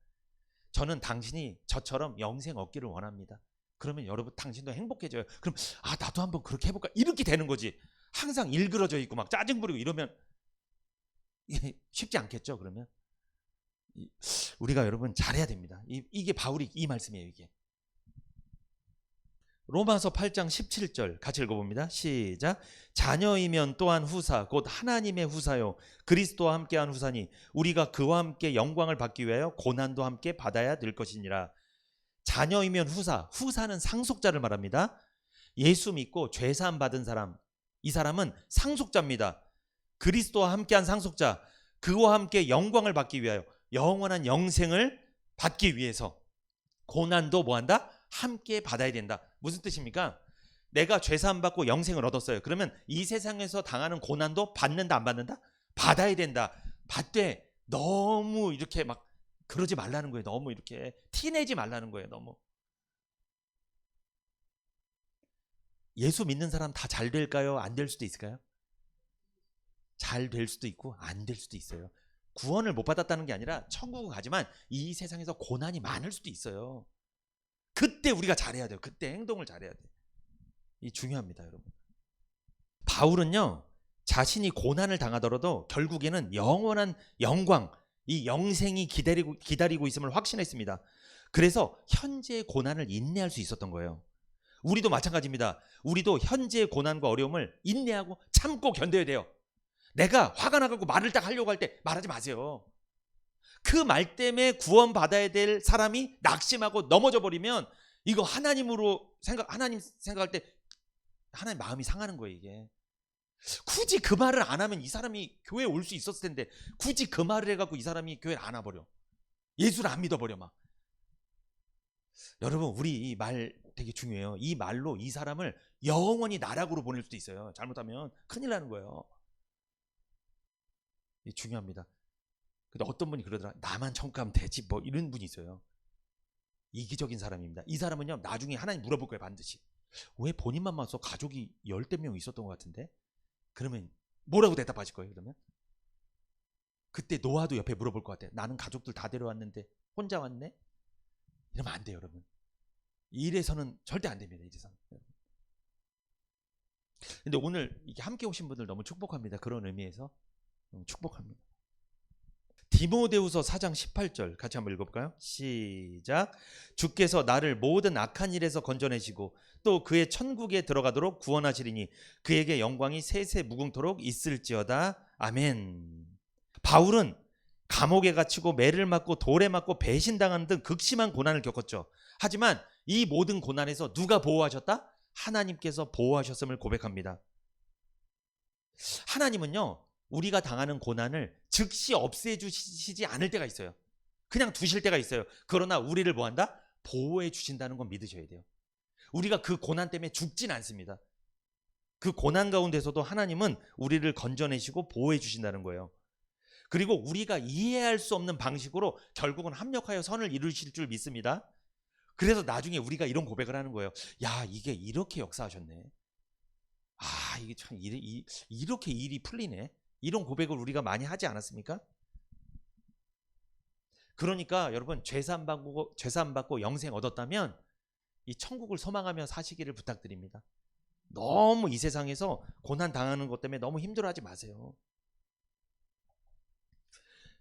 저는 당신이 저처럼 영생 얻기를 원합니다. 그러면 여러분 당신도 행복해져요. 그럼 나도 한번 그렇게 해볼까? 이렇게 되는 거지. 항상 일그러져 있고 막 짜증 부리고 이러면 쉽지 않겠죠. 그러면 우리가 여러분 잘해야 됩니다. 이게 바울이 이 말씀이에요. 이게 로마서 8장 17절 같이 읽어봅니다. 시작. 자녀이면 또한 후사 곧 하나님의 후사요 그리스도와 함께한 후사니 우리가 그와 함께 영광을 받기 위하여 고난도 함께 받아야 될 것이니라. 자녀이면 후사, 후사는 상속자를 말합니다. 예수 믿고 죄사함 받은 사람, 이 사람은 상속자입니다. 그리스도와 함께한 상속자, 그와 함께 영광을 받기 위하여 영원한 영생을 받기 위해서 고난도 뭐한다? 함께 받아야 된다. 무슨 뜻입니까? 내가 죄사함 받고 영생을 얻었어요. 그러면 이 세상에서 당하는 고난도 받는다 안 받는다? 받아야 된다. 받되 너무 이렇게 막 그러지 말라는 거예요. 너무 이렇게 티내지 말라는 거예요. 너무. 예수 믿는 사람 다 잘 될까요? 안 될 수도 있을까요? 잘 될 수도 있고 안 될 수도 있어요. 구원을 못 받았다는 게 아니라 천국을 가지만 이 세상에서 고난이 많을 수도 있어요. 그때 우리가 잘해야 돼요. 그때 행동을 잘해야 돼요. 이 중요합니다, 여러분. 바울은요, 자신이 고난을 당하더라도 결국에는 영원한 영광, 이 영생이 기다리고 있음을 확신했습니다. 그래서 현재의 고난을 인내할 수 있었던 거예요. 우리도 마찬가지입니다. 우리도 현재의 고난과 어려움을 인내하고 참고 견뎌야 돼요. 내가 화가 나고 말을 딱 하려고 할 때 말하지 마세요. 그 말 때문에 구원받아야 될 사람이 낙심하고 넘어져 버리면 이거 하나님 생각할 때 하나님 마음이 상하는 거예요. 이게 굳이 그 말을 안 하면 이 사람이 교회에 올 수 있었을 텐데 굳이 그 말을 해갖고 이 사람이 교회를 안 와버려. 예수를 안 믿어버려 막. 여러분 우리 이 말 되게 중요해요. 이 말로 이 사람을 영원히 나락으로 보낼 수도 있어요. 잘못하면 큰일 나는 거예요. 이 중요합니다. 근데 어떤 분이 그러더라. 나만 천국 가면 되지 뭐 이런 분이 있어요. 이기적인 사람입니다. 이 사람은요 나중에 하나님 물어볼 거예요. 반드시. 왜 본인만 와서 가족이 10명 있었던 것 같은데? 그러면 뭐라고 대답하실 거예요? 그러면 그때 노아도 옆에 물어볼 것 같아요. 나는 가족들 다 데려왔는데 혼자 왔네? 이러면 안 돼요. 여러분. 이래서는 절대 안 됩니다. 이래서는. 근데 오늘 이게 함께 오신 분들 너무 축복합니다. 그런 의미에서 너무 축복합니다. 디모데후서 4장 18절 같이 한번 읽어볼까요? 시작. 주께서 나를 모든 악한 일에서 건져내시고 또 그의 천국에 들어가도록 구원하시리니 그에게 영광이 세세 무궁토록 있을지어다. 아멘. 바울은 감옥에 갇히고 매를 맞고 돌에 맞고 배신당하는 등 극심한 고난을 겪었죠. 하지만 이 모든 고난에서 누가 보호하셨다? 하나님께서 보호하셨음을 고백합니다. 하나님은요 우리가 당하는 고난을 즉시 없애주시지 않을 때가 있어요. 그냥 두실 때가 있어요. 그러나 우리를 뭐한다? 보호해 주신다는 건 믿으셔야 돼요. 우리가 그 고난 때문에 죽진 않습니다. 그 고난 가운데서도 하나님은 우리를 건져내시고 보호해 주신다는 거예요. 그리고 우리가 이해할 수 없는 방식으로 결국은 합력하여 선을 이루실 줄 믿습니다. 그래서 나중에 우리가 이런 고백을 하는 거예요. 야, 이게 이렇게 역사하셨네. 아, 이게 참 이렇게 일이 풀리네. 이런 고백을 우리가 많이 하지 않았습니까? 그러니까 여러분 죄사함 받고 영생 얻었다면 이 천국을 소망하며 사시기를 부탁드립니다. 너무 이 세상에서 고난 당하는 것 때문에 너무 힘들어하지 마세요.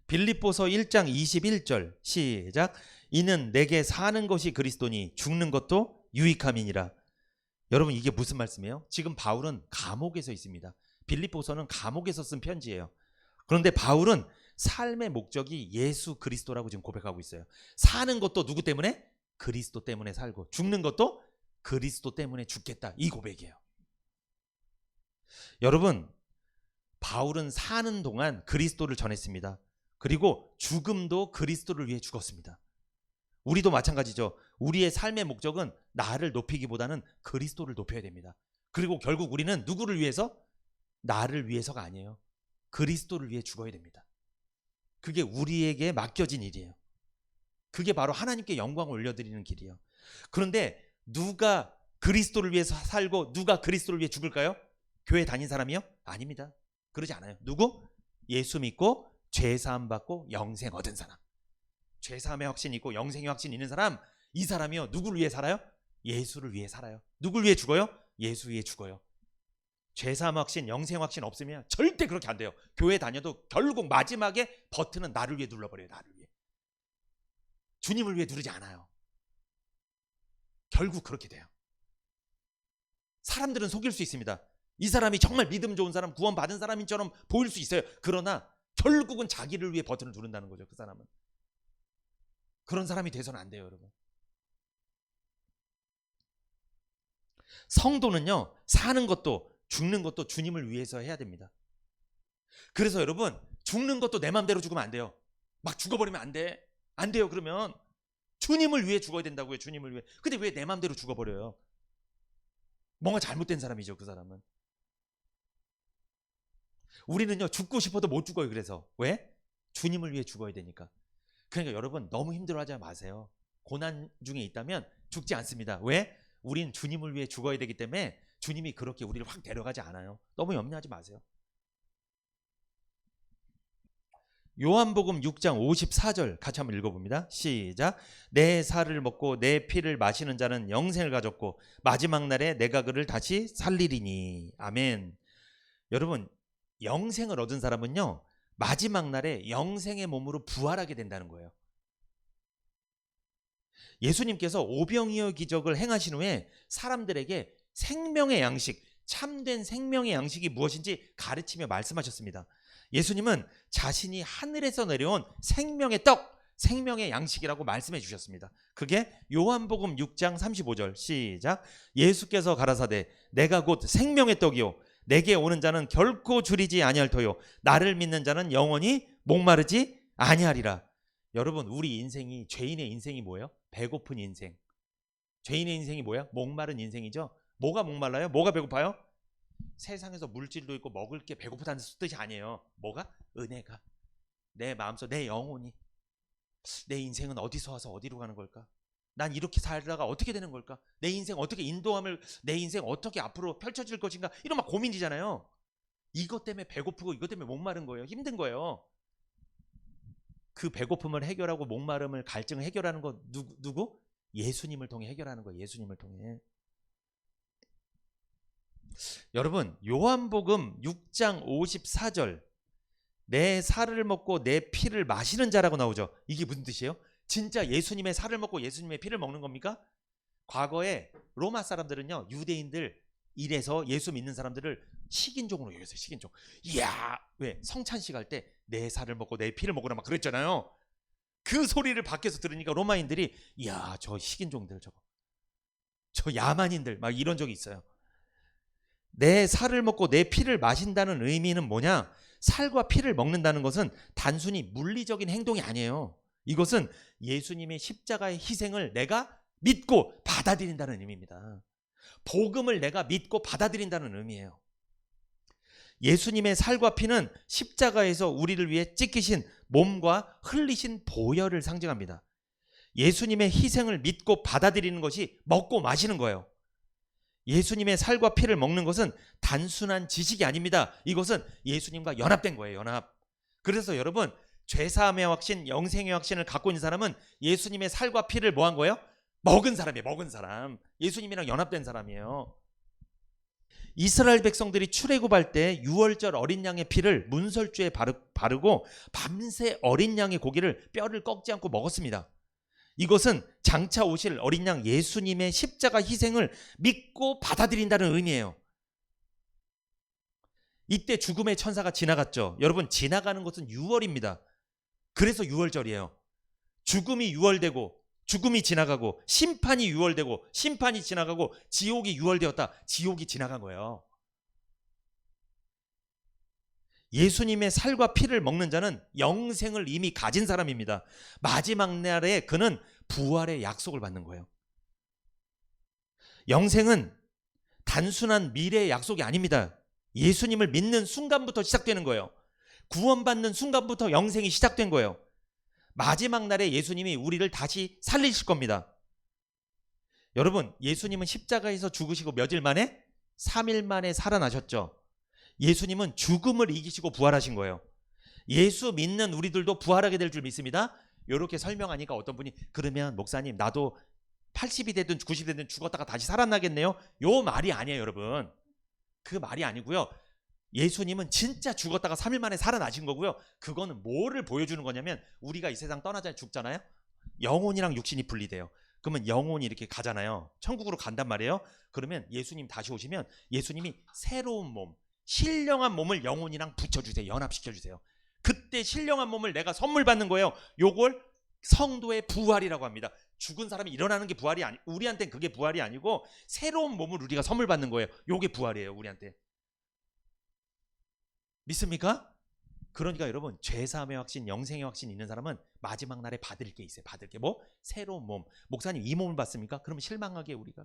빌립보서 1장 21절 시작. 이는 내게 사는 것이 그리스도니 죽는 것도 유익함이니라. 여러분 이게 무슨 말씀이에요? 지금 바울은 감옥에서 있습니다. 빌립보서는 감옥에서 쓴 편지예요. 그런데 바울은 삶의 목적이 예수 그리스도라고 지금 고백하고 있어요. 사는 것도 누구 때문에? 그리스도 때문에 살고 죽는 것도 그리스도 때문에 죽겠다. 이 고백이에요. 여러분 바울은 사는 동안 그리스도를 전했습니다. 그리고 죽음도 그리스도를 위해 죽었습니다. 우리도 마찬가지죠. 우리의 삶의 목적은 나를 높이기보다는 그리스도를 높여야 됩니다. 그리고 결국 우리는 누구를 위해서? 나를 위해서가 아니에요. 그리스도를 위해 죽어야 됩니다. 그게 우리에게 맡겨진 일이에요. 그게 바로 하나님께 영광을 올려드리는 길이에요. 그런데 누가 그리스도를 위해서 살고 누가 그리스도를 위해 죽을까요? 교회 다닌 사람이요? 아닙니다. 그러지 않아요. 누구? 예수 믿고 죄사함 받고 영생 얻은 사람. 죄사함의 확신 있고 영생의 확신 있는 사람, 이 사람이요 누구를 위해 살아요? 예수를 위해 살아요. 누구를 위해 죽어요? 예수 위해 죽어요. 죄사함 확신, 영생 확신 없으면 절대 그렇게 안 돼요. 교회 다녀도 결국 마지막에 버튼은 나를 위해 눌러버려요. 나를 위해. 주님을 위해 누르지 않아요. 결국 그렇게 돼요. 사람들은 속일 수 있습니다. 이 사람이 정말 믿음 좋은 사람, 구원받은 사람인처럼 보일 수 있어요. 그러나 결국은 자기를 위해 버튼을 누른다는 거죠. 그 사람은. 그런 사람이 돼서는 안 돼요, 여러분. 성도는요, 사는 것도 죽는 것도 주님을 위해서 해야 됩니다. 그래서 여러분, 죽는 것도 내 마음대로 죽으면 안 돼요. 막 죽어버리면 안 돼. 안 돼요. 그러면 주님을 위해 죽어야 된다고요. 주님을 위해. 근데 왜 내 마음대로 죽어버려요? 뭔가 잘못된 사람이죠. 그 사람은. 우리는요, 죽고 싶어도 못 죽어요. 그래서 왜? 주님을 위해 죽어야 되니까. 그러니까 여러분, 너무 힘들어하지 마세요. 고난 중에 있다면 죽지 않습니다. 왜? 우린 주님을 위해 죽어야 되기 때문에 주님이 그렇게 우리를 확 데려가지 않아요. 너무 염려하지 마세요. 요한복음 6장 54절 같이 한번 읽어봅니다. 시작. 내 살을 먹고 내 피를 마시는 자는 영생을 가졌고 마지막 날에 내가 그를 다시 살리리니. 아멘. 여러분, 영생을 얻은 사람은요, 마지막 날에 영생의 몸으로 부활하게 된다는 거예요. 예수님께서 오병이어 기적을 행하신 후에 사람들에게 생명의 양식, 참된 생명의 양식이 무엇인지 가르치며 말씀하셨습니다. 예수님은 자신이 하늘에서 내려온 생명의 떡, 생명의 양식이라고 말씀해 주셨습니다. 그게 요한복음 6장 35절 시작. 예수께서 가라사대 내가 곧 생명의 떡이요 내게 오는 자는 결코 줄이지 아니할 터요 나를 믿는 자는 영원히 목마르지 아니하리라. 여러분, 우리 인생이, 죄인의 인생이 뭐예요? 배고픈 인생. 죄인의 인생이 뭐야? 목마른 인생이죠. 뭐가 목말라요? 뭐가 배고파요? 세상에서 물질도 있고 먹을 게 배고프다는 뜻이 아니에요. 뭐가? 은혜가. 내 마음속, 내 영혼이. 내 인생은 어디서 와서 어디로 가는 걸까? 난 이렇게 살다가 어떻게 되는 걸까? 내 인생 어떻게 인도함을, 내 인생 어떻게 앞으로 펼쳐질 것인가? 이런 막 고민이잖아요. 이것 때문에 배고프고 이것 때문에 목마른 거예요. 힘든 거예요. 그 배고픔을 해결하고 목마름을, 갈증을 해결하는 거 누구? 예수님을 통해 해결하는 거예요. 예수님을 통해. 여러분, 요한복음 6장 54절 내 살을 먹고 내 피를 마시는 자라고 나오죠. 이게 무슨 뜻이에요? 진짜 예수님의 살을 먹고 예수님의 피를 먹는 겁니까? 과거에 로마 사람들은요, 유대인들 이래서 예수 믿는 사람들을 식인종으로 여겼어요. 식인종. 이야, 왜? 성찬식 할 때 내 살을 먹고 내 피를 먹으라 막 그랬잖아요. 그 소리를 밖에서 들으니까 로마인들이 이야, 저 식인종들 저 야만인들 막 이런 적이 있어요. 내 살을 먹고 내 피를 마신다는 의미는 뭐냐? 살과 피를 먹는다는 것은 단순히 물리적인 행동이 아니에요. 이것은 예수님의 십자가의 희생을 내가 믿고 받아들인다는 의미입니다. 복음을 내가 믿고 받아들인다는 의미예요. 예수님의 살과 피는 십자가에서 우리를 위해 찢기신 몸과 흘리신 보혈을 상징합니다. 예수님의 희생을 믿고 받아들이는 것이 먹고 마시는 거예요. 예수님의 살과 피를 먹는 것은 단순한 지식이 아닙니다. 이것은 예수님과 연합된 거예요. 연합. 그래서 여러분, 죄사함의 확신, 영생의 확신을 갖고 있는 사람은 예수님의 살과 피를 뭐 한 거예요? 먹은 사람이에요. 먹은 사람. 예수님이랑 연합된 사람이에요. 이스라엘 백성들이 출애굽할 때 유월절 어린 양의 피를 문설주에 바르고 밤새 어린 양의 고기를 뼈를 꺾지 않고 먹었습니다. 이것은 장차 오실 어린 양 예수님의 십자가 희생을 믿고 받아들인다는 의미예요. 이때 죽음의 천사가 지나갔죠. 여러분, 지나가는 것은 유월입니다. 그래서 유월절이에요. 죽음이 유월되고 죽음이 지나가고 심판이 유월되고 심판이 지나가고 지옥이 유월되었다. 지옥이 지나간 거예요. 예수님의 살과 피를 먹는 자는 영생을 이미 가진 사람입니다. 마지막 날에 그는 부활의 약속을 받는 거예요. 영생은 단순한 미래의 약속이 아닙니다. 예수님을 믿는 순간부터 시작되는 거예요. 구원받는 순간부터 영생이 시작된 거예요. 마지막 날에 예수님이 우리를 다시 살리실 겁니다. 여러분, 예수님은 십자가에서 죽으시고 며칠 만에? 3일 만에 살아나셨죠. 예수님은 죽음을 이기시고 부활하신 거예요. 예수 믿는 우리들도 부활하게 될 줄 믿습니다. 이렇게 설명하니까 어떤 분이 그러면 목사님 나도 80이 되든 90이 되든 죽었다가 다시 살아나겠네요. 요 말이 아니에요, 여러분. 그 말이 아니고요. 예수님은 진짜 죽었다가 3일 만에 살아나신 거고요. 그거는 뭐를 보여주는 거냐면 우리가 이 세상 떠나잖아요. 죽잖아요. 영혼이랑 육신이 분리돼요. 그러면 영혼이 이렇게 가잖아요. 천국으로 간단 말이에요. 그러면 예수님 다시 오시면 예수님이 새로운 몸, 신령한 몸을 영혼이랑 붙여주세요. 연합시켜주세요. 그때 신령한 몸을 내가 선물 받는 거예요. 요걸 성도의 부활이라고 합니다. 죽은 사람이 일어나는 게 부활이 아니, 우리한테는 그게 부활이 아니고 새로운 몸을 우리가 선물 받는 거예요. 요게 부활이에요, 우리한테. 믿습니까? 그러니까 여러분, 죄사함의 확신, 영생의 확신 있는 사람은 마지막 날에 받을 게 있어요. 받을 게 뭐? 새로운 몸. 목사님 이 몸을 받습니까? 그러면 실망하게 우리가.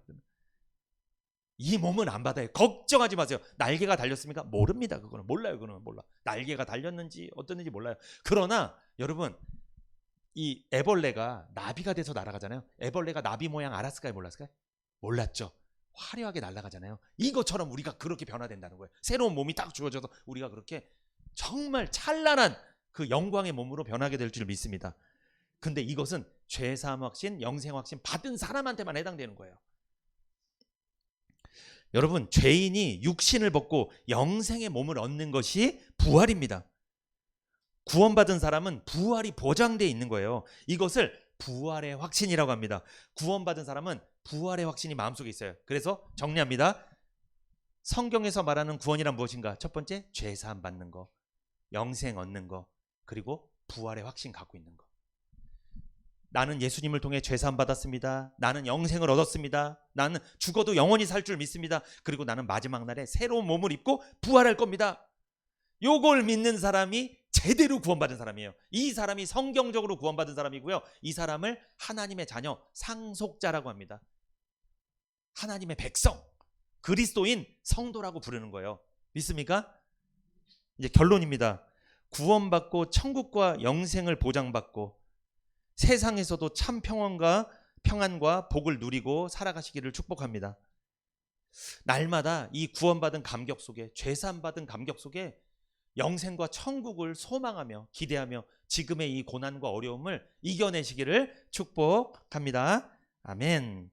이 몸은 안 받아요. 걱정하지 마세요. 날개가 달렸습니까? 모릅니다. 그거는 몰라요. 그거는 몰라. 날개가 달렸는지 어떻는지 몰라요. 그러나 여러분, 이 애벌레가 나비가 돼서 날아가잖아요. 애벌레가 나비 모양 알았을까요? 몰랐을까요? 몰랐죠. 화려하게 날아가잖아요. 이것처럼 우리가 그렇게 변화된다는 거예요. 새로운 몸이 딱 주어져서 우리가 그렇게 정말 찬란한 그 영광의 몸으로 변하게 될 줄 믿습니다. 근데 이것은 죄사함 확신, 영생 확신 받은 사람한테만 해당되는 거예요. 여러분, 죄인이 육신을 벗고 영생의 몸을 얻는 것이 부활입니다. 구원받은 사람은 부활이 보장되어 있는 거예요. 이것을 부활의 확신이라고 합니다. 구원받은 사람은 부활의 확신이 마음속에 있어요. 그래서 정리합니다. 성경에서 말하는 구원이란 무엇인가? 첫 번째, 죄사함 받는 거, 영생 얻는 거, 그리고 부활의 확신 갖고 있는 거. 나는 예수님을 통해 죄사함 받았습니다. 나는 영생을 얻었습니다. 나는 죽어도 영원히 살 줄 믿습니다. 그리고 나는 마지막 날에 새로운 몸을 입고 부활할 겁니다. 요걸 믿는 사람이 제대로 구원받은 사람이에요. 이 사람이 성경적으로 구원받은 사람이고요. 이 사람을 하나님의 자녀, 상속자라고 합니다. 하나님의 백성, 그리스도인, 성도라고 부르는 거예요. 믿습니까? 이제 결론입니다. 구원받고 천국과 영생을 보장받고 세상에서도 참 평안과 복을 누리고 살아가시기를 축복합니다. 날마다 이 구원받은 감격 속에, 죄사함 받은 감격 속에 영생과 천국을 소망하며 기대하며 지금의 이 고난과 어려움을 이겨내시기를 축복합니다. 아멘.